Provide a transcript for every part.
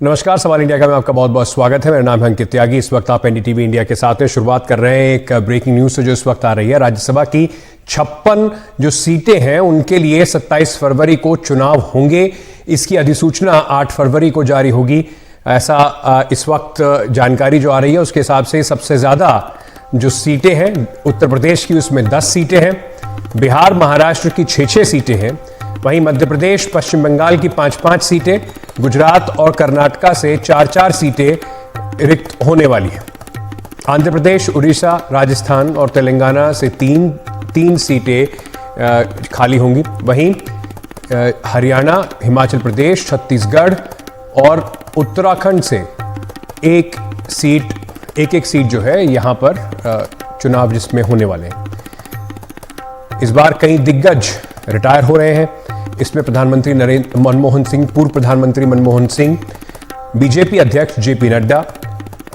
नमस्कार, सवाल इंडिया का में आपका बहुत बहुत स्वागत है। मेरा नाम है अंकित त्यागी। इस वक्त आप एनडीटीवी इंडिया के साथ में शुरुआत कर रहे हैं एक ब्रेकिंग न्यूज से जो इस वक्त आ रही है। राज्यसभा की 56 जो सीटें हैं उनके लिए 27 फरवरी को चुनाव होंगे। इसकी अधिसूचना 8 फरवरी को जारी होगी, ऐसा इस वक्त जानकारी जो आ रही है उसके हिसाब से सबसे ज्यादा जो सीटें हैं उत्तर प्रदेश की, उसमें 10 सीटें हैं। बिहार महाराष्ट्र की 6-6 सीटें हैं। वहीं मध्य प्रदेश पश्चिम बंगाल की 5-5 सीटें, गुजरात और कर्नाटका से 4-4 सीटें रिक्त होने वाली हैं। आंध्र प्रदेश, उड़ीसा, राजस्थान और तेलंगाना से 3 सीटें खाली होंगी। वहीं हरियाणा, हिमाचल प्रदेश, छत्तीसगढ़ और उत्तराखंड से एक एक सीट जो है यहां पर चुनाव जिसमें होने वाले हैं। इस बार कई दिग्गज रिटायर हो रहे हैं। इसमें प्रधानमंत्री मनमोहन सिंह, पूर्व प्रधानमंत्री मनमोहन सिंह, बीजेपी अध्यक्ष जेपी नड्डा,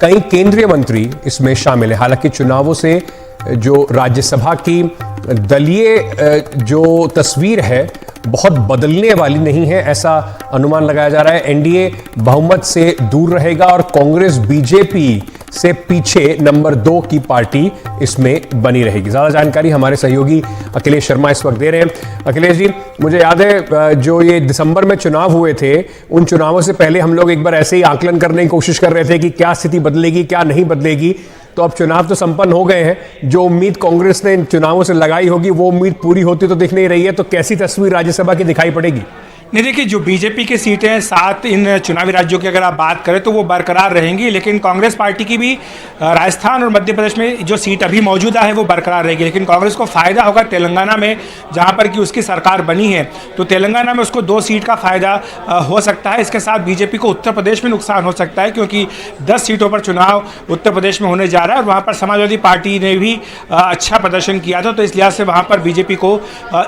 कई केंद्रीय मंत्री इसमें शामिल हैं। हालांकि चुनावों से जो राज्यसभा की दलीय जो तस्वीर है बहुत बदलने वाली नहीं है, ऐसा अनुमान लगाया जा रहा है। एनडीए बहुमत से दूर रहेगा और कांग्रेस बीजेपी से पीछे नंबर 2 की पार्टी इसमें बनी रहेगी। ज्यादा जानकारी हमारे सहयोगी अखिलेश शर्मा इस वक्त दे रहे हैं। अखिलेश जी, मुझे याद है जो ये दिसंबर में चुनाव हुए थे, उन चुनावों से पहले हम लोग एक बार ऐसे ही आकलन करने की कोशिश कर रहे थे कि क्या स्थिति बदलेगी, क्या नहीं बदलेगी। तो अब चुनाव तो संपन्न हो गए हैं। जो उम्मीद कांग्रेस ने इन चुनावों से लगाई होगी वो उम्मीद पूरी होती तो दिख नहीं रही है। तो कैसी तस्वीर राज्यसभा की दिखाई पड़ेगी? नहीं, देखिए, जो बीजेपी की सीटें हैं 7 इन चुनावी राज्यों की अगर आप बात करें तो वो बरकरार रहेंगी, लेकिन कांग्रेस पार्टी की भी राजस्थान और मध्य प्रदेश में जो सीट अभी मौजूदा है वो बरकरार रहेगी। लेकिन कांग्रेस को फायदा होगा तेलंगाना में, जहां पर कि उसकी सरकार बनी है, तो तेलंगाना में उसको 2 सीट का फायदा हो सकता है। इसके साथ बीजेपी को उत्तर प्रदेश में नुकसान हो सकता है, क्योंकि 10 सीटों पर चुनाव उत्तर प्रदेश में होने जा रहा है और वहाँ पर समाजवादी पार्टी ने भी अच्छा प्रदर्शन किया था। तो इस लिहाज से वहाँ पर बीजेपी को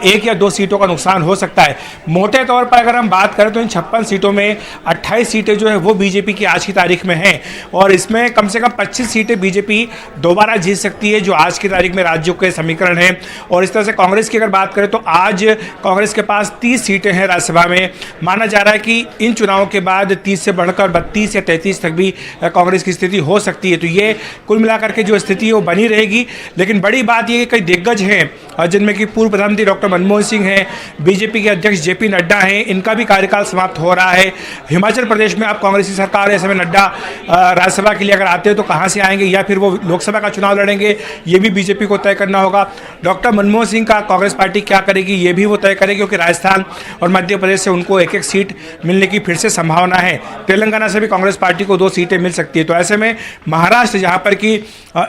1 या 2 सीटों का नुकसान हो सकता है। मोटे तौर अगर हम बात करें तो इन 56 सीटों में 28 सीटें जो है वो बीजेपी की आज की तारीख में हैं और इसमें कम से कम 25 सीटें बीजेपी दोबारा जीत सकती है, जो आज की तारीख में राज्यों के समीकरण हैं। और इस तरह से कांग्रेस की अगर बात करें तो आज कांग्रेस के पास 30 सीटें हैं राज्यसभा में। माना जा रहा है कि इन चुनावों के बाद 30 से बढ़कर 32 या 33 तक भी कांग्रेस की स्थिति हो सकती है। तो ये कुल मिलाकर के जो स्थिति है वो बनी रहेगी। लेकिन बड़ी बात यह कि कई दिग्गज हैं, जिनमें कि पूर्व प्रधानमंत्री डॉक्टर मनमोहन सिंह हैं, बीजेपी के अध्यक्ष जेपी नड्डा हैं, इनका भी कार्यकाल समाप्त हो रहा है। हिमाचल प्रदेश में अब कांग्रेस की सरकार है, ऐसे में नड्डा राज्यसभा के लिए अगर आते हैं तो कहां से आएंगे, या फिर वो लोकसभा का चुनाव लड़ेंगे, ये भी बीजेपी को तय करना होगा। डॉक्टर मनमोहन सिंह का कांग्रेस पार्टी क्या करेगी ये भी वो तय करेगी, क्योंकि राजस्थान और मध्य प्रदेश से उनको 1-1 सीट मिलने की फिर से संभावना है। तेलंगाना से भी कांग्रेस पार्टी को 2 सीटें मिल सकती है। तो ऐसे में महाराष्ट्र, जहां पर कि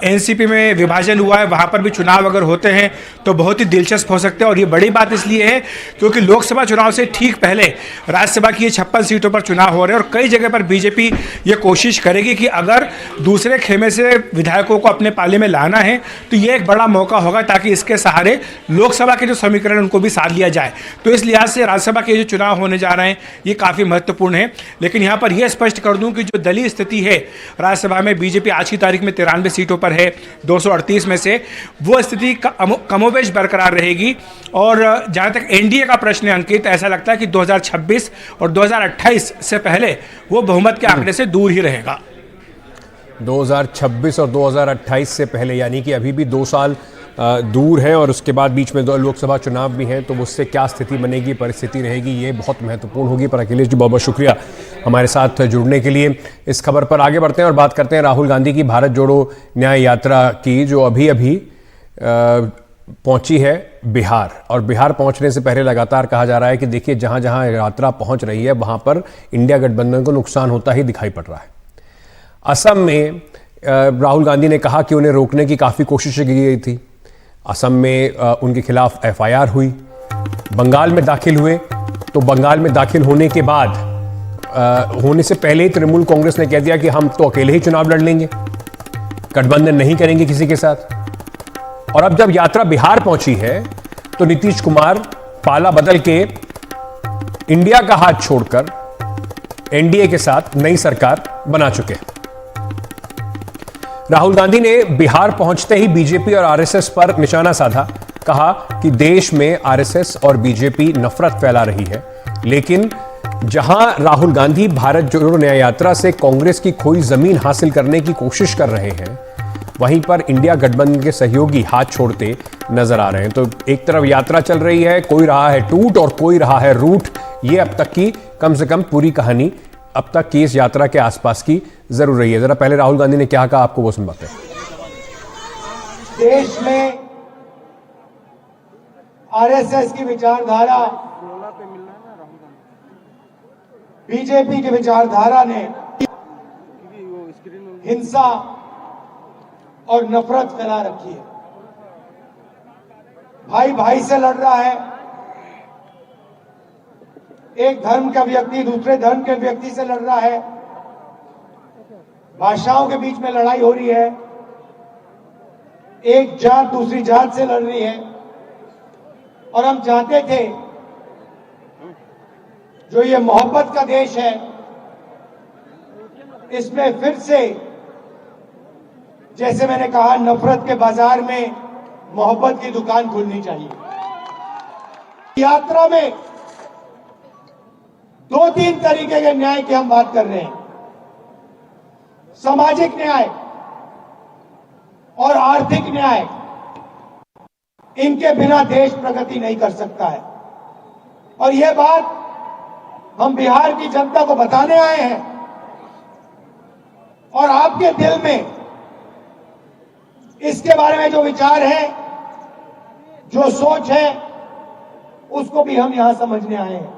एनसीपी में विभाजन हुआ है, वहां पर भी चुनाव अगर होते हैं तो बहुत ही दिलचस्प हो सकते हैं। और ये बड़ी बात इसलिए है क्योंकि लोकसभा चुनाव से ठीक पहले राज्यसभा की 56 सीटों पर चुनाव हो रहे हैं और कई जगह पर बीजेपी ये कोशिश करेगी कि अगर दूसरे खेमे से विधायकों को अपने पाले में लाना है तो ये एक बड़ा मौका होगा, ताकि इसके सहारे लोकसभा के जो समीकरण उनको भी साथ लिया जाए। तो इस लिहाज से राज्यसभा के जो चुनाव होने जा रहे हैं ये काफ़ी महत्वपूर्ण है। लेकिन यहाँ पर यह स्पष्ट कर दूं कि जो दलीय स्थिति है राज्यसभा में, बीजेपी आज की तारीख में 93 सीटों पर है 238 में से, वो स्थिति कमोबेश बरकरार रहेगी। और जहाँ तक एनडीए का प्रश्न है अंकित, ऐसा लगता है कि 2026 और 2028 से पहले वो बहुमत के आंकड़े से दूर ही रहेगा। 2026 और 2028 से पहले, यानी कि अभी भी 2 साल दूर है और उसके बाद बीच में 2 लोकसभा चुनाव भी हैं। तो उससे क्या स्थिति बनेगी, परिस्थिति रहेगी, ये बहुत महत्वपूर्ण होगी। पर अखिलेश जी, बहुत बहुत शुक्रिया हमारे साथ जुड़ने के लिए। इस खबर पर आगे बढ़ते हैं और बात करते हैं राहुल गांधी की भारत जोड़ो न्याय यात्रा की, जो अभी पहुंची है बिहार। और बिहार पहुंचने से पहले लगातार कहा जा रहा है कि देखिए, जहां जहां यात्रा पहुंच रही है वहां पर इंडिया गठबंधन को नुकसान होता ही दिखाई पड़ रहा है। असम में राहुल गांधी ने कहा कि उन्हें रोकने की काफ़ी कोशिशें की गई थी। असम में उनके खिलाफ एफआईआर हुई। बंगाल में दाखिल हुए, तो बंगाल में दाखिल होने के बाद होने से पहले ही तृणमूल कांग्रेस ने कह दिया कि हम तो अकेले ही चुनाव लड़ लेंगे, गठबंधन नहीं करेंगे किसी के साथ। और अब जब यात्रा बिहार पहुंची है तो नीतीश कुमार पाला बदल के इंडिया का हाथ छोड़कर एनडीए के साथ नई सरकार बना चुके हैं। राहुल गांधी ने बिहार पहुंचते ही बीजेपी और आरएसएस पर निशाना साधा। कहा कि देश में आरएसएस और बीजेपी नफरत फैला रही है, लेकिन जहां राहुल गांधी भारत जोड़ो न्याय यात्रा से कांग्रेस की खोई जमीन हासिल करने की कोशिश कर रहे हैं, वहीं पर इंडिया गठबंधन के सहयोगी हाथ छोड़ते नजर आ रहे हैं। तो एक तरफ यात्रा चल रही है, कोई रहा है टूट और कोई रहा है रूट। ये अब तक की कम से कम पूरी कहानी अब तक की इस यात्रा के आसपास की जरूर रही है। जरा पहले राहुल गांधी ने क्या कहा, आपको वो सुनवाते हैं। देश में आरएसएस की विचारधारा, बीजेपी की विचारधारा ने हिंसा और नफरत फैला रखी है। भाई भाई से लड़ रहा है, एक धर्म का व्यक्ति दूसरे धर्म के व्यक्ति से लड़ रहा है, भाषाओं के बीच में लड़ाई हो रही है, एक जात दूसरी जात से लड़ रही है। और हम चाहते थे जो ये मोहब्बत का देश है, इसमें फिर से जैसे मैंने कहा नफरत के बाजार में मोहब्बत की दुकान खुलनी चाहिए। यात्रा में दो तीन तरीके के न्याय की हम बात कर रहे हैं, सामाजिक न्याय और आर्थिक न्याय। इनके बिना देश प्रगति नहीं कर सकता है। और यह बात हम बिहार की जनता को बताने आए हैं। और आपके दिल में इसके बारे में जो विचार है, जो सोच है, उसको भी हम यहां समझने आए हैं।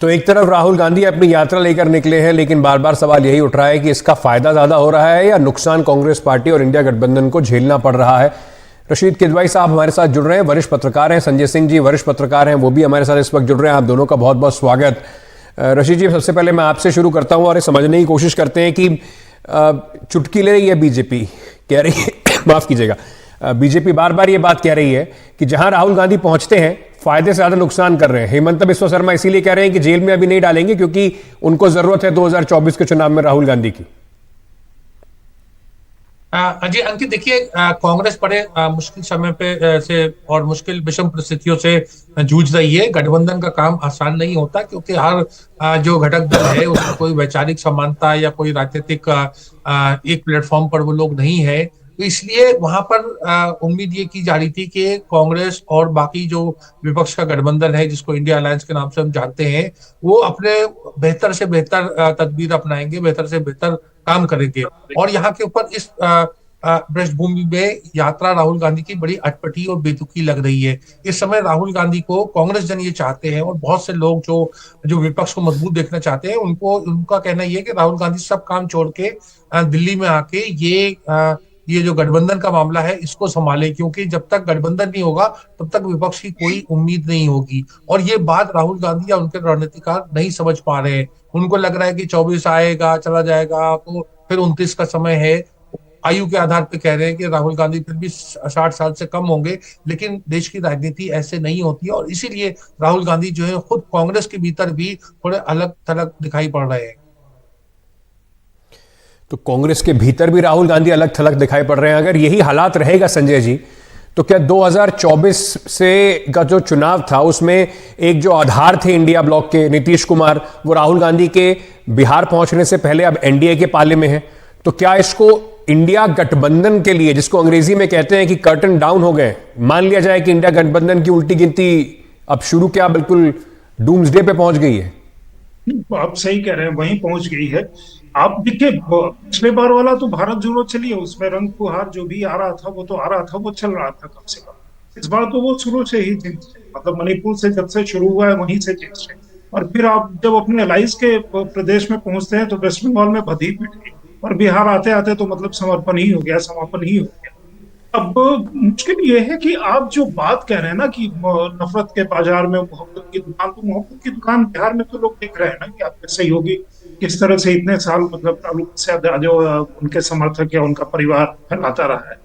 तो एक तरफ राहुल गांधी अपनी यात्रा लेकर निकले हैं, लेकिन बार बार सवाल यही उठ रहा है कि इसका फायदा ज्यादा हो रहा है या नुकसान कांग्रेस पार्टी और इंडिया गठबंधन को झेलना पड़ रहा है। रशीद किदवाई साहब हमारे साथ जुड़ रहे हैं, वरिष्ठ पत्रकार हैं। संजय सिंह जी वरिष्ठ पत्रकार हैं, वो भी हमारे साथ इस वक्त जुड़ रहे हैं। आप दोनों का बहुत बहुत स्वागत। रशीद जी, सबसे पहले मैं आपसे शुरू करता हूं और ये समझने की कोशिश करते हैं कि चुटकी ले रही है बीजेपी, कह रही है माफ कीजिएगा, बीजेपी बार बार ये बात कह रही है कि जहां राहुल गांधी पहुंचते हैं फायदे से ज्यादा नुकसान कर रहे हैं। हेमंत बिस्वा शर्मा इसीलिए कह रहे हैं कि जेल में अभी नहीं डालेंगे क्योंकि उनको जरूरत है 2024 के चुनाव में राहुल गांधी की। जी अंकित, देखिए कांग्रेस बड़े मुश्किल समय पे से और मुश्किल विषम परिस्थितियों से जूझ रही है। गठबंधन का काम आसान नहीं होता क्योंकि हर जो घटक दल है उसमें कोई वैचारिक समानता या कोई राजनीतिक एक प्लेटफॉर्म पर वो लोग नहीं है। तो इसलिए वहां पर उम्मीद ये की जा रही थी कि कांग्रेस और बाकी जो विपक्ष का गठबंधन है, जिसको इंडिया अलायंस के नाम से हम जानते हैं, वो अपने बेहतर से बेहतर तदबीर अपनाएंगे, बेहतर से बेहतर काम करेंगे। और यहाँ के ऊपर इस पृष्ठभूमि में यात्रा राहुल गांधी की बड़ी अटपटी और बेतुकी लग रही है। इस समय राहुल गांधी को कांग्रेस जन ये चाहते हैं और बहुत से लोग जो विपक्ष को मजबूत देखना चाहते हैं, उनका कहना ये है कि राहुल गांधी सब काम छोड़ के दिल्ली में आके ये जो गठबंधन का मामला है इसको संभाले, क्योंकि जब तक गठबंधन नहीं होगा तब तक विपक्ष की कोई उम्मीद नहीं होगी। और ये बात राहुल गांधी या उनके रणनीतिकार नहीं समझ पा रहे हैं। उनको लग रहा है कि 24 आएगा चला जाएगा, तो फिर 29 का समय है। आयु के आधार पर कह रहे हैं कि राहुल गांधी फिर भी 60 साल से कम होंगे, लेकिन देश की राजनीति ऐसे नहीं होती है। और इसीलिए राहुल गांधी जो है खुद कांग्रेस के भीतर भी थोड़े अलग थलग दिखाई पड़ रहे हैं। तो कांग्रेस के भीतर भी राहुल गांधी अलग थलग दिखाई पड़ रहे हैं। अगर यही हालात रहेगा संजय जी, तो क्या 2024 से का जो चुनाव था उसमें एक जो आधार थे इंडिया ब्लॉक के नीतीश कुमार, वो राहुल गांधी के बिहार पहुंचने से पहले अब एनडीए के पाले में है, तो क्या इसको इंडिया गठबंधन के लिए, जिसको अंग्रेजी में कहते हैं कि कर्टन डाउन हो गए, मान लिया जाए कि इंडिया गठबंधन की उल्टी गिनती अब शुरू क्या बिल्कुल डूम्सडे पे पहुंच गई है? आप सही कह रहे हैं, वहीं पहुंच गई है। आप देखिए, पिछले बार वाला तो भारत जोड़ो चलिए, उसमें रंग फुहार जो भी आ रहा था वो तो आ रहा था, वो चल रहा था कम से कम। इस बार तो वो शुरू से ही मतलब मणिपुर से जब से शुरू हुआ है वहीं से जीत रहे। और फिर आप जब अपने अलाइज के प्रदेश में पहुंचते हैं तो वेस्ट बंगाल में बधी पिट गई, और बिहार आते आते तो मतलब समर्पण ही हो गया, समापन ही हो गया। अब मुश्किल ये है कि आप जो बात कह रहे हैं ना कि नफरत के बाजार में मोहब्बत की दुकान, तो मोहब्बत की दुकान बिहार में तो लोग देख रहे हैं ना कि आपके सहयोगी किस तरह से इतने साल मतलब जो उनके समर्थक या उनका परिवार फैलाता रहा है।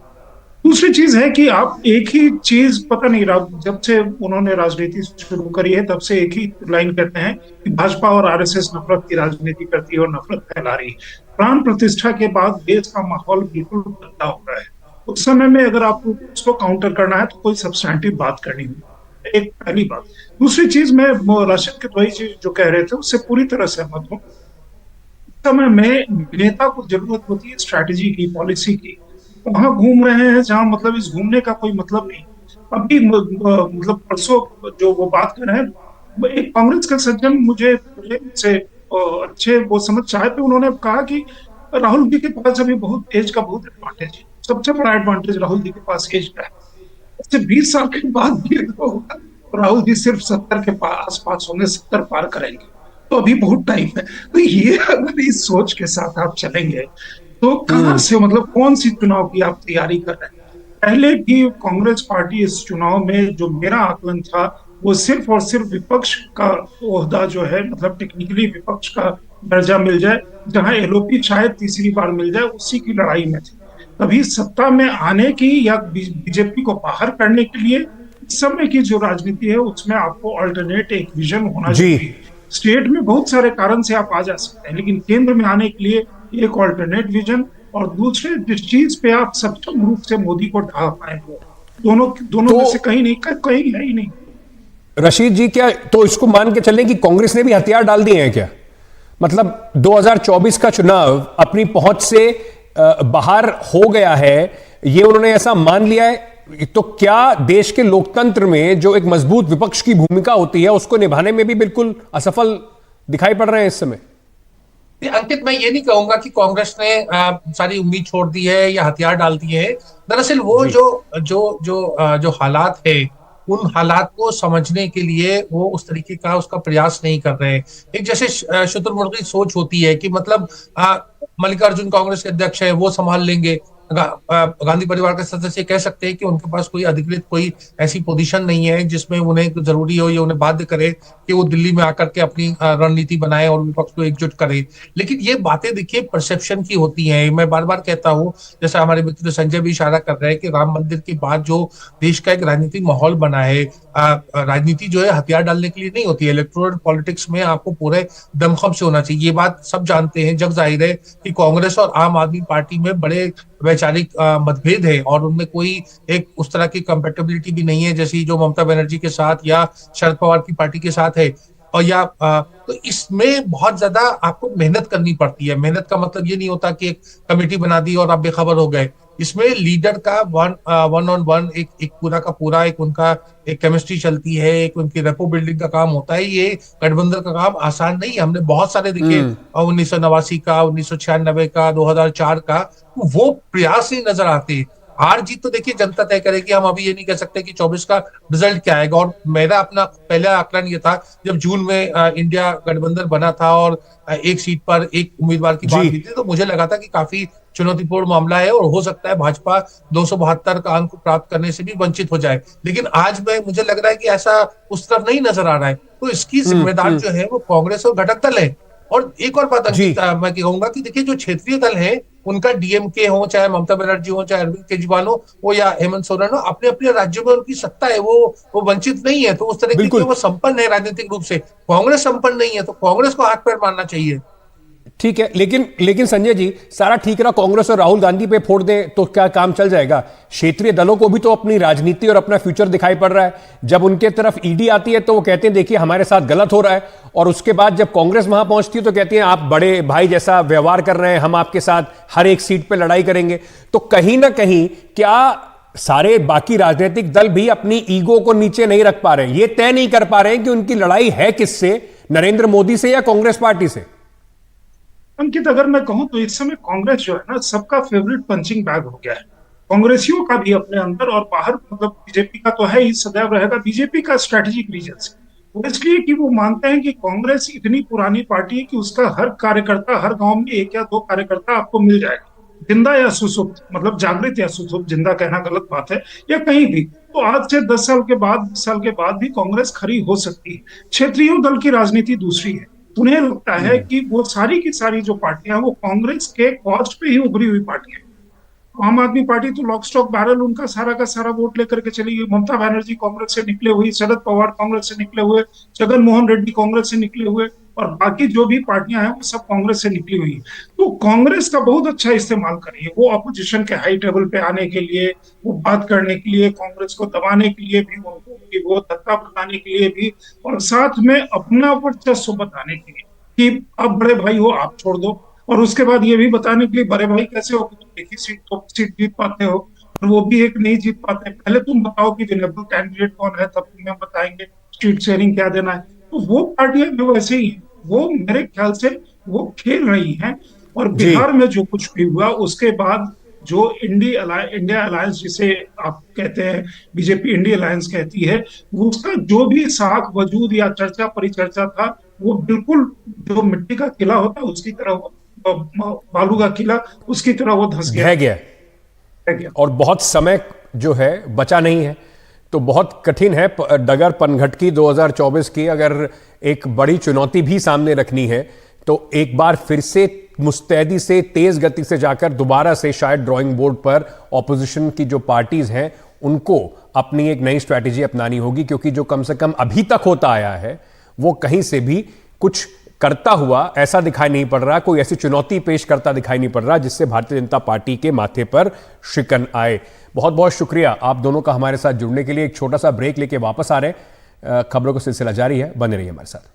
दूसरी चीज है कि आप एक ही चीज, पता नहीं जब से उन्होंने राजनीति शुरू करी है तब से एक ही लाइन कहते हैं कि भाजपा और आरएसएस नफरत की राजनीति करती है और नफरत फैला रही है। प्राण प्रतिष्ठा के बाद देश का माहौल बिल्कुल बदला हो रहा है। उस समय में अगर आपको उसको काउंटर करना है तो कोई सब्सटैंटिव बात करनी होगी। एक पहली बात। दूसरी चीज, मैं राशिद के भाई जी जो कह रहे थे उससे पूरी तरह सहमत हूँ। समय में नेता को जरूरत होती है स्ट्रैटेजी की, पॉलिसी की। वहां घूम रहे हैं जहां मतलब इस घूमने का कोई मतलब नहीं। अभी मतलब परसों जो वो बात कर रहे हैं, एक कांग्रेस के सज्जन मुझे से अच्छे वो समझ चाहे थे, उन्होंने कहा कि राहुल जी के पास अभी बहुत एज का बहुत एडवांटेज है। सबसे बड़ा एडवांटेज राहुल जी के पास एज का है। उससे 20 साल के बाद भी तो राहुल जी सिर्फ 70 के आसपास होंगे, 70 पार करेंगे, तो अभी बहुत टाइम है। तो ये अगर इस सोच के साथ आप चलेंगे तो कहाँ से, मतलब कौन सी चुनाव की आप तैयारी कर रहे हैं? पहले भी कांग्रेस पार्टी इस चुनाव में, जो मेरा आकलन था, वो सिर्फ और सिर्फ विपक्ष का ओहदा जो है, मतलब टेक्निकली विपक्ष का दर्जा मिल जाए, जहां एलओपी शायद तीसरी बार मिल जाए, उसी की लड़ाई में थी। कभी सत्ता में आने की या बीजेपी को बाहर करने के लिए इस समय की जो राजनीति है उसमें आपको अल्टरनेट एक विजन होना जी। चाहिए। स्टेट में बहुत सारे कारण से आप आ जा सकते हैं, लेकिन केंद्र में आने के लिए एक अल्टरनेट विजन, और दूसरे जिस चीज पे आप सक्षम रूप से मोदी को ढा पाए, वो दोनों दोनों तो में से कहीं नहीं, कहीं है ही नहीं। रशीद जी, क्या तो इसको मान के चलें कि कांग्रेस ने भी हथियार डाल दिए हैं क्या? मतलब 2024 का चुनाव अपनी पहुंच से बाहर हो गया है, ये उन्होंने ऐसा मान लिया है। तो क्या देश के लोकतंत्र में जो एक मजबूत विपक्ष की भूमिका होती है उसको निभाने में भी बिल्कुल असफल दिखाई पड़ रहे हैं इस समय? अंकित, मैं ये नहीं कहूंगा कि कांग्रेस ने सारी उम्मीद छोड़ दी है या हथियार डाल दिए हैं। दरअसल वो जो हालात है, उन हालात को समझने के लिए वो उस तरीके का उसका प्रयास नहीं कर रहे हैं। एक जैसे शुतुरमुर्गी सोच होती है कि मतलब मल्लिकार्जुन कांग्रेस के अध्यक्ष है, वो संभाल लेंगे। गांधी परिवार के सदस्य कह सकते हैं कि उनके पास कोई अधिकृत कोई ऐसी पोजीशन नहीं है जिसमें उन्हें जरूरी हो या उन्हें बाध्य करे कि वो दिल्ली में आकर के अपनी रणनीति बनाए और विपक्ष को एकजुट करे। लेकिन ये बातें देखिए परसेप्शन की होती हैं। मैं बार बार कहता हूँ, जैसे हमारे मित्र संजय भी इशारा कर रहे हैं कि राम मंदिर के बाद जो देश का एक राजनीतिक माहौल बना है, राजनीति जो है हथियार डालने के लिए नहीं होती है। इलेक्टोरल पॉलिटिक्स में आपको पूरे दमखम से होना चाहिए। ये बात सब जानते हैं, जग जाहिर है कि कांग्रेस और आम आदमी पार्टी में बड़े वैचारिक मतभेद है और उनमें कोई एक उस तरह की कंपेटेबिलिटी भी नहीं है जैसी जो ममता बनर्जी के साथ या शरद पवार की पार्टी के साथ है। और या तो इसमें बहुत ज्यादा आपको मेहनत करनी पड़ती है। मेहनत का मतलब ये नहीं होता कि एक कमेटी बना दी और आप बेखबर हो गए। इसमें लीडर का वन ऑन वन एक पूरा का पूरा एक उनका एक केमिस्ट्री चलती है, एक उनकी रेपो बिल्डिंग का काम होता है। ये गठबंधन का काम आसान नहीं है। हमने बहुत सारे देखे, 1989 का, 1996 का, 2004 का, वो प्रयास नहीं नजर आते। हार जीत तो देखिए जनता तय करेगी। हम अभी ये नहीं कह सकते कि 24 का रिजल्ट क्या आएगा। और मेरा अपना पहला आकलन ये था, जब जून में इंडिया गठबंधन बना था और एक सीट पर एक उम्मीदवार की बात हुई थी, तो मुझे लगा था कि काफी चुनौतीपूर्ण मामला है और हो सकता है भाजपा 272 का अंक प्राप्त करने से भी वंचित हो जाए। लेकिन आज मुझे लग रहा है कि ऐसा उस तरफ नहीं नजर आ रहा है। तो इसकी जिम्मेदार जो है वो कांग्रेस और घटक दल है। और एक और बात अंकित, मैं कहूंगा कि देखिए जो क्षेत्रीय दल है, उनका डीएमके हो, चाहे ममता बनर्जी हो, चाहे अरविंद केजरीवाल हो, वो या हेमंत सोरेन हो, अपने अपने राज्यों में उनकी सत्ता है, वो वंचित नहीं है। तो उस तरीके से वो संपन्न है राजनीतिक रूप से। कांग्रेस संपन्न नहीं है, तो कांग्रेस को हाथ पैर मारना चाहिए। ठीक है, लेकिन संजय जी, सारा ठीकरा कांग्रेस और राहुल गांधी पे फोड़ दें तो क्या काम चल जाएगा? क्षेत्रीय दलों को भी तो अपनी राजनीति और अपना फ्यूचर दिखाई पड़ रहा है। जब उनके तरफ ईडी आती है तो वो कहते हैं देखिए हमारे साथ गलत हो रहा है, और उसके बाद जब कांग्रेस वहां पहुंचती है तो कहती है आप बड़े भाई जैसा व्यवहार कर रहे हैं, हम आपके साथ हर एक सीट पर लड़ाई करेंगे। तो कहीं ना कहीं क्या सारे बाकी राजनीतिक दल भी अपनी ईगो को नीचे नहीं रख पा रहे हैं, ये तय नहीं कर पा रहे हैं कि उनकी लड़ाई है किससे, नरेंद्र मोदी से या कांग्रेस पार्टी से? अंकित, अगर मैं कहूं तो इस समय कांग्रेस जो है ना, सबका फेवरेट पंचिंग बैग हो गया है। कांग्रेसियों का भी अपने अंदर और बाहर, मतलब बीजेपी का तो है ही, सदैव रहेगा। बीजेपी का स्ट्रेटेजिक रीजन से वो इसलिए कि वो मानते हैं कि कांग्रेस इतनी पुरानी पार्टी है कि उसका हर कार्यकर्ता, हर गांव में 1 या 2 कार्यकर्ता आपको मिल जाएगा, जिंदा या सुसुप्त, मतलब जागृत या सुसुप्त, जिंदा कहना गलत बात है, या कहीं भी। तो आज से 10 साल के बाद, 20 साल के बाद भी कांग्रेस खड़ी हो सकती है। क्षेत्रीय दल की राजनीति दूसरी है। उन्हें लगता है कि वो सारी की सारी जो पार्टियां वो कांग्रेस के कॉस्ट पे ही उभरी हुई पार्टियां। आम आदमी पार्टी तो लॉक स्टॉक बैरल उनका सारा का सारा वोट लेकर के चली गई। ममता बनर्जी कांग्रेस से निकले हुई, शरद पवार कांग्रेस से निकले हुए, जगन मोहन रेड्डी कांग्रेस से निकले हुए, और बाकी जो भी पार्टियां हैं वो सब कांग्रेस से निकली हुई हैं। तो कांग्रेस का बहुत अच्छा इस्तेमाल करिए, वो अपोजिशन के हाई टेबल पे आने के लिए, वो बात करने के लिए, कांग्रेस को दबाने के लिए भी, उनको भी वो धक्का बताने के लिए भी, और साथ में अपना वर्चस्व बताने के लिए कि अब बड़े भाई हो, आप छोड़ दो। और उसके बाद ये भी बताने के लिए, बड़े भाई कैसे हो कि तुम एक ही सीट, तो सीट जीत पाते हो और वो भी एक नहीं जीत पाते, पहले तुम बताओ कि विनेबल कैंडिडेट कौन है, तब तुम्हें बताएंगे सीट शेयरिंग क्या देना है। तो वो पार्टियां भी वैसे ही हैं, वो मेरे ख्याल से वो खेल रही हैं। और बिहार में जो कुछ भी हुआ उसके बाद जो इंडिया अलायंस जिसे आप कहते हैं, बीजेपी इंडिया अलायंस कहती है, वो उसका जो भी साख वजूद या चर्चा परिचर्चा था, वो बिल्कुल जो मिट्टी का किला होता है उसकी तरह, बालू का किला उसकी तरह वो धंस ढह गया और बहुत समय जो है बचा नहीं है। तो बहुत कठिन है डगर पनघटकी 2024 की। अगर एक बड़ी चुनौती भी सामने रखनी है तो एक बार फिर से मुस्तैदी से, तेज गति से जाकर दोबारा से शायद ड्राइंग बोर्ड पर ऑपोजिशन की जो पार्टीज हैं उनको अपनी एक नई स्ट्रैटेजी अपनानी होगी, क्योंकि जो कम से कम अभी तक होता आया है वो कहीं से भी कुछ करता हुआ ऐसा दिखाई नहीं पड़ रहा, कोई ऐसी चुनौती पेश करता दिखाई नहीं पड़ रहा जिससे भारतीय जनता पार्टी के माथे पर शिकन आए। बहुत बहुत शुक्रिया आप दोनों का हमारे साथ जुड़ने के लिए। एक छोटा सा ब्रेक लेके वापस आ रहे हैं, खबरों का सिलसिला जारी है, बने रहिए हमारे साथ।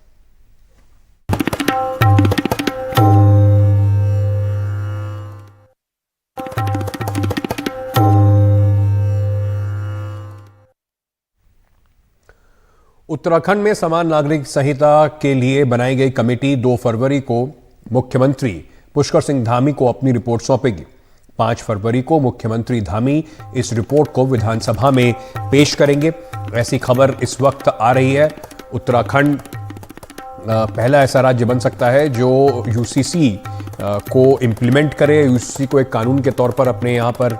उत्तराखंड में समान नागरिक संहिता के लिए बनाई गई कमेटी 2 फरवरी को मुख्यमंत्री पुष्कर सिंह धामी को अपनी रिपोर्ट सौंपेगी। 5 फरवरी को मुख्यमंत्री धामी इस रिपोर्ट को विधानसभा में पेश करेंगे, ऐसी खबर इस वक्त आ रही है। उत्तराखंड पहला ऐसा राज्य बन सकता है जो यूसीसी को इम्प्लीमेंट करे, यूसीसी को एक कानून के तौर पर अपने यहाँ पर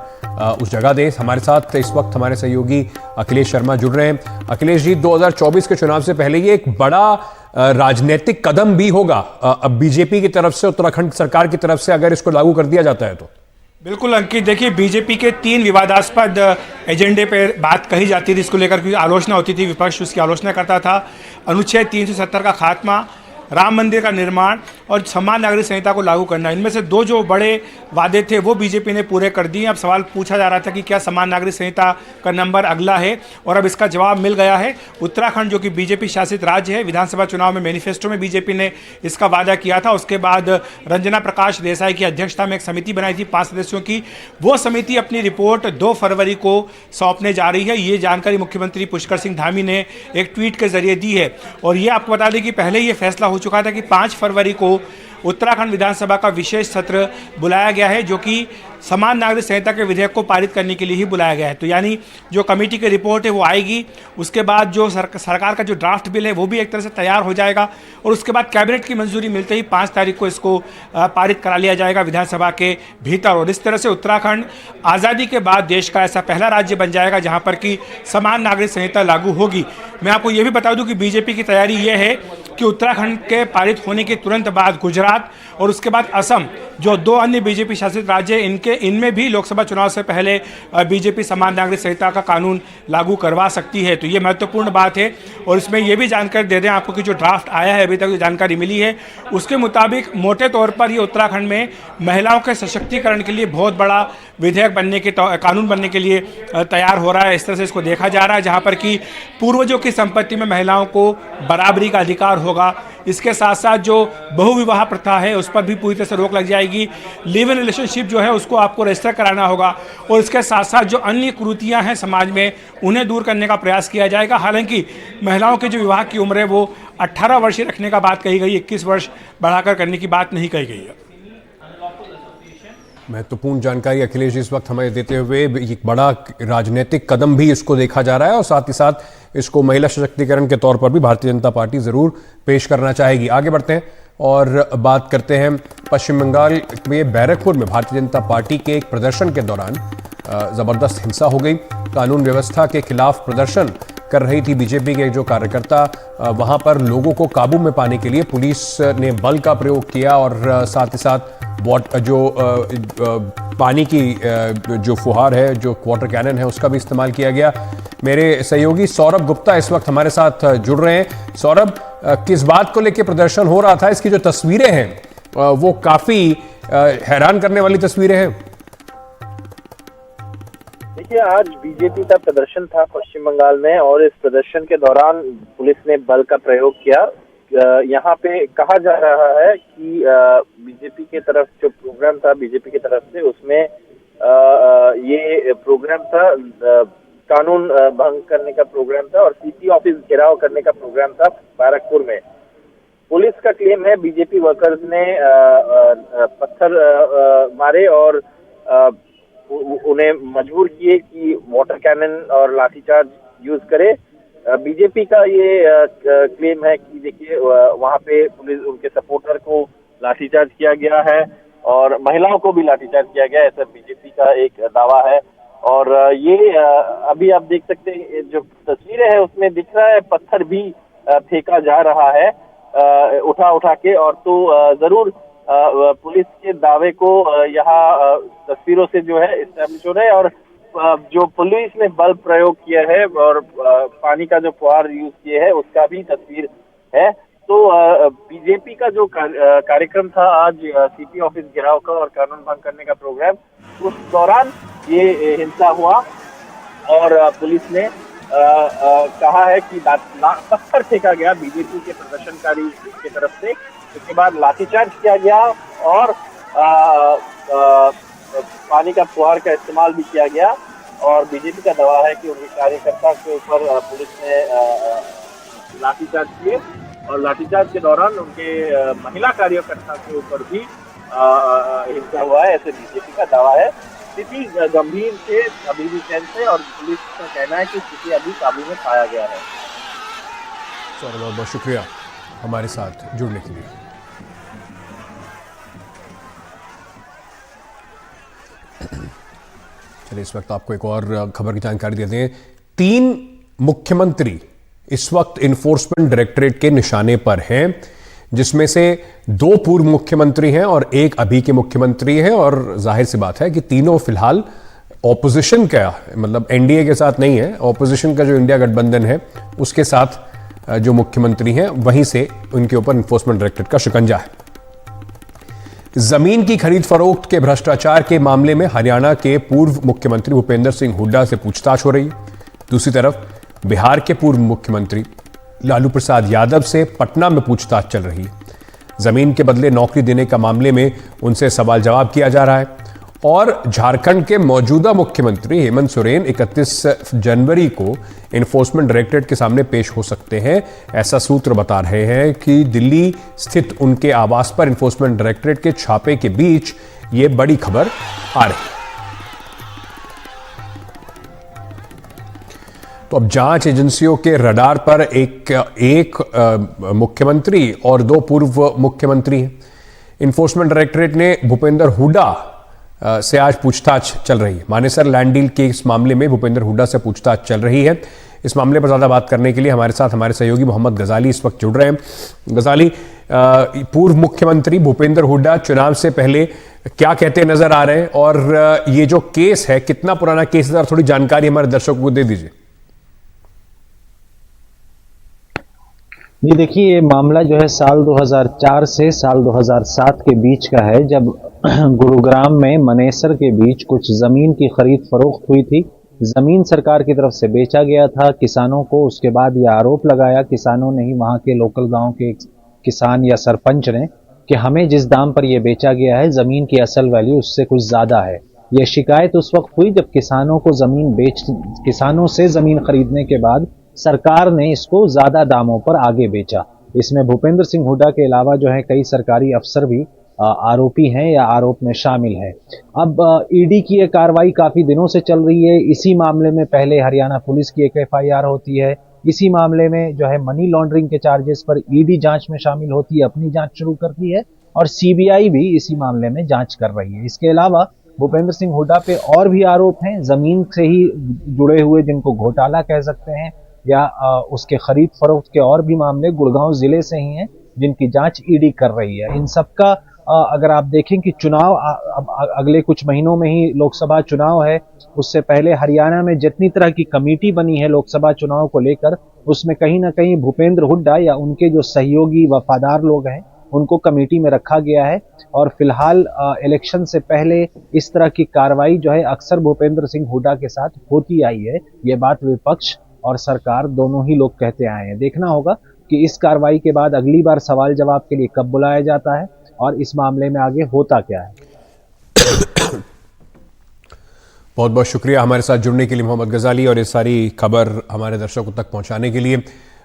उस जगह दे। हमारे साथ इस वक्त हमारे सहयोगी अखिलेश शर्मा जुड़ रहे हैं। अखिलेश जी, 2024 के चुनाव से पहले ये एक बड़ा राजनीतिक कदम भी होगा अब बीजेपी की तरफ से, उत्तराखंड सरकार की तरफ से, अगर इसको लागू कर दिया जाता है तो। बिल्कुल अंकित, देखिए बीजेपी के 3 विवादास्पद एजेंडे पे बात कही जाती थी, इसको लेकर की आलोचना होती थी, विपक्ष उसकी आलोचना करता था। अनुच्छेद 370 का खात्मा, राम मंदिर का निर्माण और समान नागरिक संहिता को लागू करना, इनमें से 2 जो बड़े वादे थे वो बीजेपी ने पूरे कर दिए। अब सवाल पूछा जा रहा था कि क्या समान नागरिक संहिता का नंबर अगला है, और अब इसका जवाब मिल गया है। उत्तराखंड जो कि बीजेपी शासित राज्य है, विधानसभा चुनाव में मैनिफेस्टो में बीजेपी ने इसका वादा किया था। उसके बाद रंजना प्रकाश देसाई की अध्यक्षता में एक समिति बनाई थी 5 सदस्यों की, वो समिति अपनी रिपोर्ट 2 फरवरी को सौंपने जा रही है। ये जानकारी मुख्यमंत्री पुष्कर सिंह धामी ने एक ट्वीट के जरिए दी है। और ये आपको बता दें कि पहले ये फैसला हो चुका था कि 5 फरवरी को उत्तराखंड विधानसभा का विशेष सत्र बुलाया गया है, जो कि समान नागरिक संहिता के विधेयक को पारित करने के लिए ही बुलाया गया है। तो यानी जो कमेटी की रिपोर्ट है वो आएगी, उसके बाद जो सरकार का जो ड्राफ्ट बिल है वो भी एक तरह से तैयार हो जाएगा, और उसके बाद कैबिनेट की मंजूरी मिलते ही 5 तारीख को इसको पारित करा लिया जाएगा विधानसभा के भीतर। और इस तरह से उत्तराखंड आज़ादी के बाद देश का ऐसा पहला राज्य बन जाएगा जहाँ पर कि समान नागरिक संहिता लागू होगी। मैं आपको ये भी बता दूं कि बीजेपी की तैयारी ये है कि उत्तराखंड के पारित होने के तुरंत बाद गुजरात और उसके बाद असम, जो 2 अन्य बीजेपी शासित राज्य हैं, इनमें भी लोकसभा चुनाव से पहले बीजेपी समान नागरिक संहिता का कानून लागू करवा सकती है। तो ये महत्वपूर्ण बात है। और इसमें यह भी जानकारी दे दें आपको कि जो ड्राफ्ट आया है, अभी तक जो जानकारी मिली है उसके मुताबिक मोटे तौर पर ये उत्तराखंड में महिलाओं के सशक्तिकरण के लिए बहुत बड़ा विधेयक बनने के, कानून बनने के लिए तैयार हो रहा है। इस तरह से इसको देखा जा रहा है, जहाँ पर कि पूर्वजों की संपत्ति में महिलाओं को बराबरी का अधिकार होगा। इसके साथ साथ जो बहुविवाह प्रथा है उस पर भी पूरी तरह से रोक लग जाएगी। लिव इन रिलेशनशिप जो है उसको आपको रजिस्टर कराना होगा, और इसके साथ साथ जो अन्य कुरीतियां हैं समाज में उन्हें दूर करने का प्रयास किया जाएगा। हालांकि महिलाओं के जो विवाह की उम्र है वो 18 वर्ष रखने का बात कही गई, 21 वर्ष बढ़ाकर करने की बात नहीं कही गई है। महत्वपूर्ण जानकारी अखिलेश जी इस वक्त हमें देते हुए, एक बड़ा राजनीतिक कदम भी इसको देखा जा रहा है, और साथ ही साथ इसको महिला सशक्तिकरण के तौर पर भी भारतीय जनता पार्टी जरूर पेश करना चाहेगी। आगे बढ़ते हैं और बात करते हैं पश्चिम बंगाल में बैरकपुर में भारतीय जनता पार्टी के एक प्रदर्शन के दौरान जबरदस्त हिंसा हो गई। कानून व्यवस्था के खिलाफ प्रदर्शन कर रही थी बीजेपी के जो कार्यकर्ता, वहां पर लोगों को काबू में पाने के लिए पुलिस ने बल का प्रयोग किया और साथ ही साथ जो पानी की जो फुहार है, जो वाटर कैनन है, उसका भी इस्तेमाल किया गया। मेरे सहयोगी सौरभ गुप्ता इस वक्त हमारे साथ जुड़ रहे हैं। सौरभ, किस बात को लेकर प्रदर्शन हो रहा था? इसकी जो तस्वीरें हैं वो काफी हैरान करने वाली तस्वीरें हैं। देखिए, आज बीजेपी का प्रदर्शन था पश्चिम बंगाल में और इस प्रदर्शन के दौरान पुलिस ने बल का प्रयोग किया। यहाँ पे कहा जा रहा है कि बीजेपी की तरफ जो प्रोग्राम था बीजेपी की तरफ से, उसमें ये प्रोग्राम था कानून भंग करने का प्रोग्राम था और सीपी ऑफिस घेराव करने का प्रोग्राम था बैरकपुर में। पुलिस का क्लेम है बीजेपी वर्कर्स ने पत्थर मारे और उन्हें मजबूर किए कि वाटर कैनन और लाठीचार्ज यूज करे। बीजेपी का ये क्लेम है कि देखिए, वहां पे पुलिस उनके सपोर्टर को लाठीचार्ज किया गया है और महिलाओं को भी लाठीचार्ज किया गया है, ऐसा बीजेपी का एक दावा है। और ये अभी आप देख सकते हैं जो तस्वीरें हैं उसमें दिख रहा है पत्थर भी फेंका जा रहा है उठा उठा के। और तो जरूर पुलिस के दावे को यहाँ तस्वीरों से जो है इस्टेब्लिश हो रहा है। और जो पुलिस ने बल प्रयोग किया है और पानी का जो फुहार यूज किए है उसका भी तस्वीर है। तो बीजेपी का जो कार्यक्रम था आज सीपी ऑफिस घेराव का और कानून भंग करने का प्रोग्राम, उस दौरान ये हिंसा हुआ और पुलिस ने कहा है कि पत्थर फेंका गया बीजेपी के प्रदर्शनकारी की तरफ से। उसके बाद लाठीचार्ज किया गया और पानी का फुहार का इस्तेमाल भी किया गया। और बीजेपी का दावा है कि उनके कार्यकर्ता के ऊपर पुलिस ने लाठीचार्ज किए और लाठीचार्ज के दौरान उनके महिला कार्यकर्ता के ऊपर भी हिंसा हुआ है, ऐसे बीजेपी का दावा है। स्थिति गंभीर से अभी भी टेंस है और पुलिस का कहना है कि स्थिति अभी काबू में पाया गया है। सौरभ, बहुत बहुत शुक्रिया हमारे साथ जुड़ने के लिए। चलिए, इस वक्त आपको एक और खबर की जानकारी देते हैं। 3 मुख्यमंत्री इस वक्त इन्फोर्समेंट डायरेक्टरेट के निशाने पर हैं, जिसमें से 2 पूर्व मुख्यमंत्री हैं और 1 अभी के मुख्यमंत्री हैं। और जाहिर सी बात है कि तीनों फिलहाल ऑपोजिशन का, मतलब एनडीए के साथ नहीं है, ऑपोजिशन का जो इंडिया गठबंधन है उसके साथ जो मुख्यमंत्री हैं, वहीं से उनके ऊपर इन्फोर्समेंट डायरेक्टरेट का शिकंजा है। जमीन की खरीद फरोख्त के भ्रष्टाचार के मामले में हरियाणा के पूर्व मुख्यमंत्री भूपेंद्र सिंह हुड्डा से पूछताछ हो रही है। दूसरी तरफ बिहार के पूर्व मुख्यमंत्री लालू प्रसाद यादव से पटना में पूछताछ चल रही है। जमीन के बदले नौकरी देने का मामले में उनसे सवाल जवाब किया जा रहा है। और झारखंड के मौजूदा मुख्यमंत्री हेमंत सोरेन 31 जनवरी को इन्फोर्समेंट डायरेक्टरेट के सामने पेश हो सकते हैं। ऐसा सूत्र बता रहे हैं कि दिल्ली स्थित उनके आवास पर इन्फोर्समेंट डायरेक्टरेट के छापे के बीच ये बड़ी खबर आ रही है। तो अब जांच एजेंसियों के रडार पर एक मुख्यमंत्री और 2 पूर्व मुख्यमंत्री हैं। इन्फोर्समेंट डायरेक्टरेट ने भूपेंद्र हुड्डा से आज पूछताछ चल रही है। मानेसर लैंड डील के इस मामले में भूपेंद्र हुड्डा से पूछताछ चल रही है। इस मामले पर ज्यादा बात करने के लिए हमारे साथ हमारे सहयोगी मोहम्मद गजाली इस वक्त जुड़ रहे हैं। गजाली, पूर्व मुख्यमंत्री भूपेंद्र हुड्डा चुनाव से पहले क्या कहते नजर आ रहे हैं और ये जो केस है कितना पुराना केस है, थोड़ी जानकारी हमारे दर्शकों को दे दीजिए। ये देखिए, ये मामला जो है साल 2004 से साल 2007 के बीच का है, जब गुरुग्राम में मनेसर के बीच कुछ जमीन की खरीद फरोख्त हुई थी। जमीन सरकार की तरफ से बेचा गया था किसानों को। उसके बाद यह आरोप लगाया किसानों ने ही, वहां के लोकल गांव के किसान या सरपंच ने, कि हमें जिस दाम पर यह बेचा गया है जमीन की असल वैल्यू उससे कुछ ज्यादा है। यह शिकायत उस वक्त हुई जब किसानों से जमीन खरीदने के बाद सरकार ने इसको ज्यादा दामों पर आगे बेचा। इसमें भूपेंद्र सिंह हुड्डा के अलावा जो है कई सरकारी अफसर भी आरोपी हैं या आरोप में शामिल हैं। अब ईडी की यह कार्रवाई काफी दिनों से चल रही है। इसी मामले में पहले हरियाणा पुलिस की एक एफआईआर होती है। इसी मामले में जो है मनी लॉन्ड्रिंग के चार्जेस पर ईडी जांच में शामिल होती है, अपनी जांच शुरू करती है और सीबीआई भी इसी मामले में जांच कर रही है। इसके अलावा भूपेंद्र सिंह हुड्डा पे और भी आरोप हैं, जमीन से ही जुड़े हुए, जिनको घोटाला कह सकते हैं, या उसके खरीद फरोख्त के और भी मामले गुड़गांव जिले से ही हैं जिनकी जांच ईडी कर रही है। इन सबका अगर आप देखें कि चुनाव अगले कुछ महीनों में ही लोकसभा चुनाव है, उससे पहले हरियाणा में जितनी तरह की कमेटी बनी है लोकसभा चुनाव को लेकर, उसमें कहीं ना कहीं भूपेंद्र हुड्डा या उनके जो सहयोगी वफादार लोग हैं उनको कमेटी में रखा गया है। और फिलहाल इलेक्शन से पहले इस तरह की कार्रवाई जो है अक्सर भूपेंद्र सिंह हुड्डा के साथ होती आई है। ये बात विपक्ष और सरकार दोनों ही लोग कहते आए हैं। देखना होगा कि इस कार्रवाई के बाद अगली बार सवाल जवाब के लिए कब बुलाया जाता है और इस मामले में आगे होता क्या है। बहुत बहुत शुक्रिया हमारे साथ जुड़ने के लिए मोहम्मद गजाली, और ये सारी खबर हमारे दर्शकों तक पहुंचाने के लिए।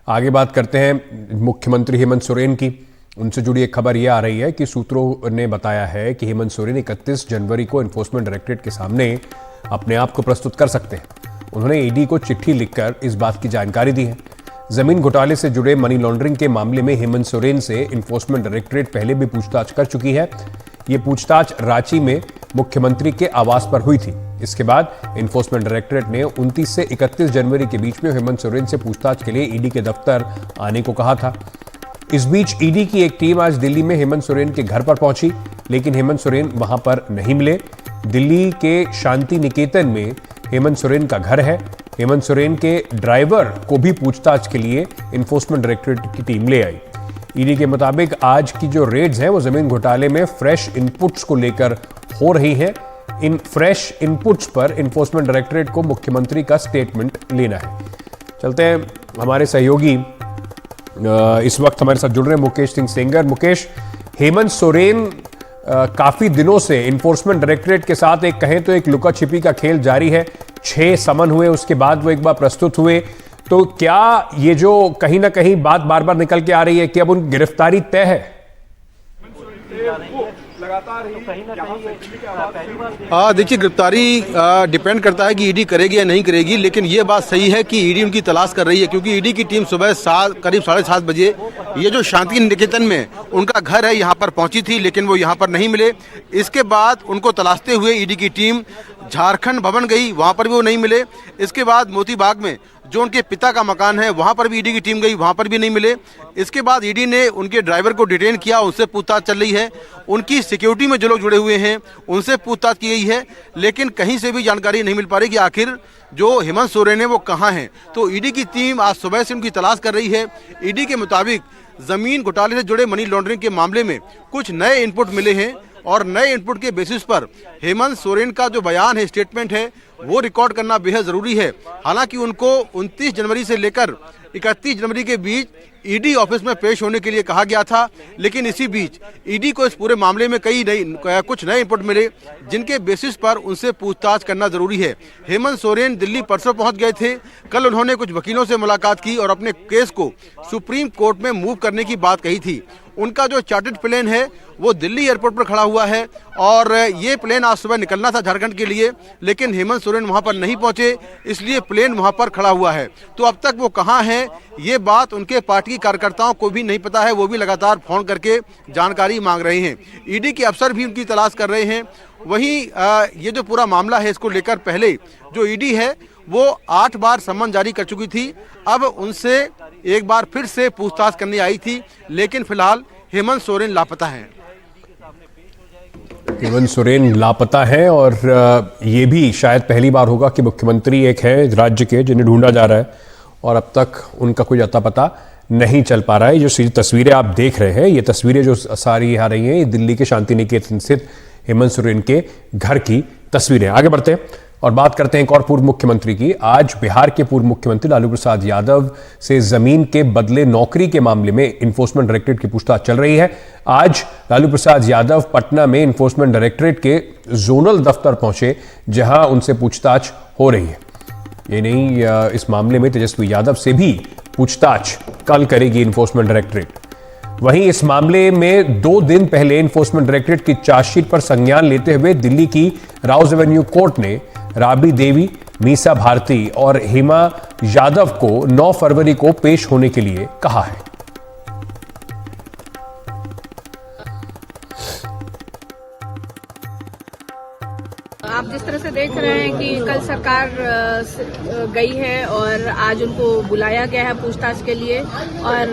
आगे बात करते हैं मुख्यमंत्री हेमंत सोरेन की। उनसे जुड़ी एक खबर यह आ रही है कि सूत्रों ने बताया है कि हेमंत सोरेन 31 जनवरी को एनफोर्समेंट डायरेक्टरेट के सामने अपने आप को प्रस्तुत कर सकते हैं। उन्होंने ईडी को चिट्ठी लिखकर इस बात की जानकारी दी है। जमीन घोटाले से जुड़े मनी लॉन्ड्रिंग के मामले में हेमंत सोरेन से एनफोर्समेंट डायरेक्टरेट पहले भी पूछताछ कर चुकी है। ये पूछताछ रांची में मुख्यमंत्री के आवास पर हुई थी। इसके बाद एनफोर्समेंट डायरेक्टरेट ने 29 से 31 जनवरी के बीच में हेमंत सोरेन से पूछताछ के लिए ईडी के दफ्तर आने को कहा था। इस बीच ईडी की एक टीम आज दिल्ली में हेमंत सोरेन के घर पर पहुंची, लेकिन हेमंत सोरेन वहां पर नहीं मिले। दिल्ली के शांति निकेतन में हेमंत सोरेन का घर है। हेमंत सोरेन के ड्राइवर को भी पूछताछ के लिए एनफोर्समेंट डायरेक्टरेट की टीम ले आई। ईडी के मुताबिक आज की जो रेड्स हैं वो जमीन घोटाले में फ्रेश इनपुट्स को लेकर हो रही हैं। इन फ्रेश इनपुट्स पर एनफोर्समेंट डायरेक्टरेट को मुख्यमंत्री का स्टेटमेंट लेना है। चलते हैं, हमारे सहयोगी इस वक्त हमारे साथ जुड़ रहे हैं मुकेश सिंह सेंगर। मुकेश, हेमंत सोरेन काफी दिनों से एनफोर्समेंट डायरेक्टरेट के साथ एक कहें तो एक लुका छिपी का खेल जारी है। 6 समन हुए, उसके बाद वो एक बार प्रस्तुत हुए, तो क्या ये जो कहीं ना कहीं बात बार बार निकल के आ रही है कि अब उनकी गिरफ्तारी तय है? देखिए, गिरफ्तारी डिपेंड करता है कि ईडी करेगी या नहीं करेगी, लेकिन ये बात सही है कि ईडी उनकी तलाश कर रही है, क्योंकि ईडी की टीम सुबह करीब 7:30 बजे ये जो शांति निकेतन में उनका घर है यहाँ पर पहुंची थी, लेकिन वो यहाँ पर नहीं मिले। इसके बाद उनको तलाशते हुए ईडी की टीम झारखंड भवन गई, वहाँ पर भी वो नहीं मिले। इसके बाद मोती बाग में जो उनके पिता का मकान है वहाँ पर भी ईडी की टीम गई, वहाँ पर भी नहीं मिले। इसके बाद ईडी ने उनके ड्राइवर को डिटेन किया, उनसे पूछताछ चल रही है। उनकी सिक्योरिटी में जो लोग जुड़े हुए हैं उनसे पूछताछ की गई है, लेकिन कहीं से भी जानकारी नहीं मिल पा रही कि आखिर जो हेमंत सोरेन है वो कहाँ हैं। तो ईडी की टीम आज सुबह से उनकी तलाश कर रही है। ईडी के मुताबिक जमीन घोटाले से जुड़े मनी लॉन्ड्रिंग के मामले में कुछ नए इनपुट मिले हैं, और नए इनपुट के बेसिस पर हेमंत सोरेन का जो बयान है, स्टेटमेंट है, वो रिकॉर्ड करना बेहद ज़रूरी है। हालांकि उनको 29 जनवरी से लेकर 31 जनवरी के बीच ईडी ऑफिस में पेश होने के लिए कहा गया था, लेकिन इसी बीच ईडी को इस पूरे मामले में कुछ नए इनपुट मिले, जिनके बेसिस पर उनसे पूछताछ करना जरूरी है। हेमंत सोरेन दिल्ली परसों पहुंच गए थे। कल उन्होंने कुछ वकीलों से मुलाकात की और अपने केस को सुप्रीम कोर्ट में मूव करने की बात कही थी। उनका जो चार्टर्ड प्लेन है वो दिल्ली एयरपोर्ट पर खड़ा हुआ है, और ये प्लेन आज सुबह निकलना था झारखंड के लिए, लेकिन हेमंत सोरेन वहां पर नहीं पहुंचे, इसलिए प्लेन वहां पर खड़ा हुआ है। तो अब तक वो कहां हैं ये बात उनके पार्टी कार्यकर्ताओं को भी नहीं पता है, वो भी लगातार फोन करके जानकारी मांग रहे हैं। ईडी के अफसर भी उनकी तलाश कर रहे हैं। वहीं ये जो पूरा मामला है, इसको लेकर पहले जो ईडी है वो 8 बार सम्मन जारी कर चुकी थी। अब उनसे एक बार फिर से पूछताछ करने आई थी, लेकिन फिलहाल हेमंत सोरेन लापता हैं। हेमंत सोरेन लापता है, और ये भी शायद पहली बार होगा कि मुख्यमंत्री एक है राज्य के जिन्हें ढूंढा जा रहा है और अब तक उनका कोई अता पता नहीं चल पा रहा है। जो तस्वीरें आप देख रहे हैं, ये तस्वीरें जो सारी आ रही हैं, ये दिल्ली के शांति निकेतन स्थित हेमंत सोरेन के घर की तस्वीरें। आगे बढ़ते हैं और बात करते हैं एक और पूर्व मुख्यमंत्री की। आज बिहार के पूर्व मुख्यमंत्री लालू प्रसाद यादव से जमीन के बदले नौकरी के मामले में एनफोर्समेंट डायरेक्टरेट की पूछताछ चल रही है। आज लालू प्रसाद यादव पटना में एनफोर्समेंट डायरेक्टरेट के जोनल दफ्तर पहुंचे, जहां उनसे पूछताछ हो रही है। ये नहीं, इस मामले में तेजस्वी यादव से भी पूछताछ कल करेगी एनफोर्समेंट डायरेक्टरेट। वहीं इस मामले में 2 दिन पहले एनफोर्समेंट डायरेक्टरेट की चार्जशीट पर संज्ञान लेते हुए दिल्ली की राउज एवेन्यू कोर्ट ने राबड़ी देवी, मीसा भारती और हेमा यादव को 9 फरवरी को पेश होने के लिए कहा है। आप जिस तरह से देख रहे हैं कि कल सरकार गई है और आज उनको बुलाया गया है पूछताछ के लिए, और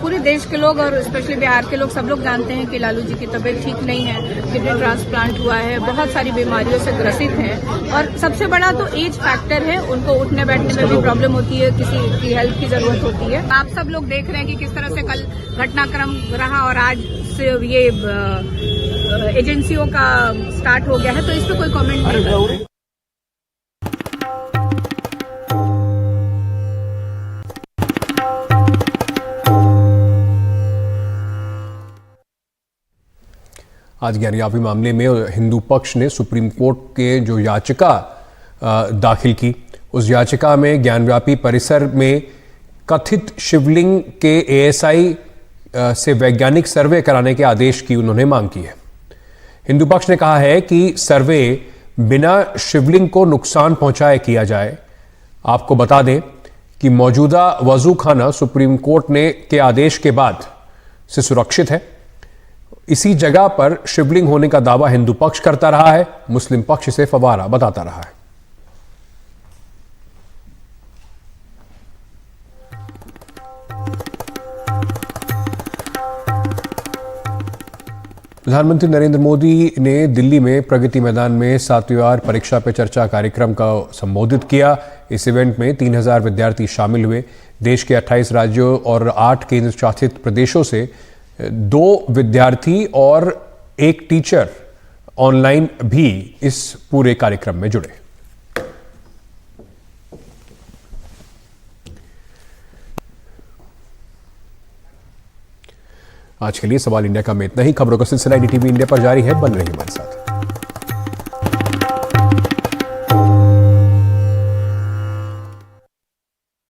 पूरे देश के लोग और स्पेशली बिहार के लोग सब लोग जानते हैं कि लालू जी की तबीयत ठीक नहीं है, किडनी ट्रांसप्लांट हुआ है, बहुत सारी बीमारियों से ग्रसित हैं, और सबसे बड़ा तो एज फैक्टर है, उनको उठने बैठने में भी प्रॉब्लम होती है, किसी की हेल्प की जरूरत होती है। आप सब लोग देख रहे हैं कि किस तरह से कल घटनाक्रम रहा और आज से ये एजेंसियों का स्टार्ट हो गया है, तो इस पर कोई कमेंट नहीं करूंगी। आज ज्ञानव्यापी मामले में हिंदू पक्ष ने सुप्रीम कोर्ट के जो याचिका दाखिल की, उस याचिका में ज्ञानव्यापी परिसर में कथित शिवलिंग के एएसआई से वैज्ञानिक सर्वे कराने के आदेश की उन्होंने मांग की है। हिंदू पक्ष ने कहा है कि सर्वे बिना शिवलिंग को नुकसान पहुंचाए किया जाए। आपको बता दें कि मौजूदा वजू खाना सुप्रीम कोर्ट ने के आदेश के बाद से सुरक्षित है। इसी जगह पर शिवलिंग होने का दावा हिंदू पक्ष करता रहा है, मुस्लिम पक्ष इसे फवारा बताता रहा है। प्रधानमंत्री नरेंद्र मोदी ने दिल्ली में प्रगति मैदान में 7वीं बार परीक्षा पे चर्चा कार्यक्रम का संबोधित किया। इस इवेंट में 3000 विद्यार्थी शामिल हुए। देश के 28 राज्यों और 8 केंद्र शासित प्रदेशों से 2 विद्यार्थी और 1 टीचर ऑनलाइन भी इस पूरे कार्यक्रम में जुड़े। आज के लिए सवाल इंडिया का में इतना ही। खबरों का सिलसिला एनडीटीवी इंडिया पर जारी है, बन रही हमारे साथ।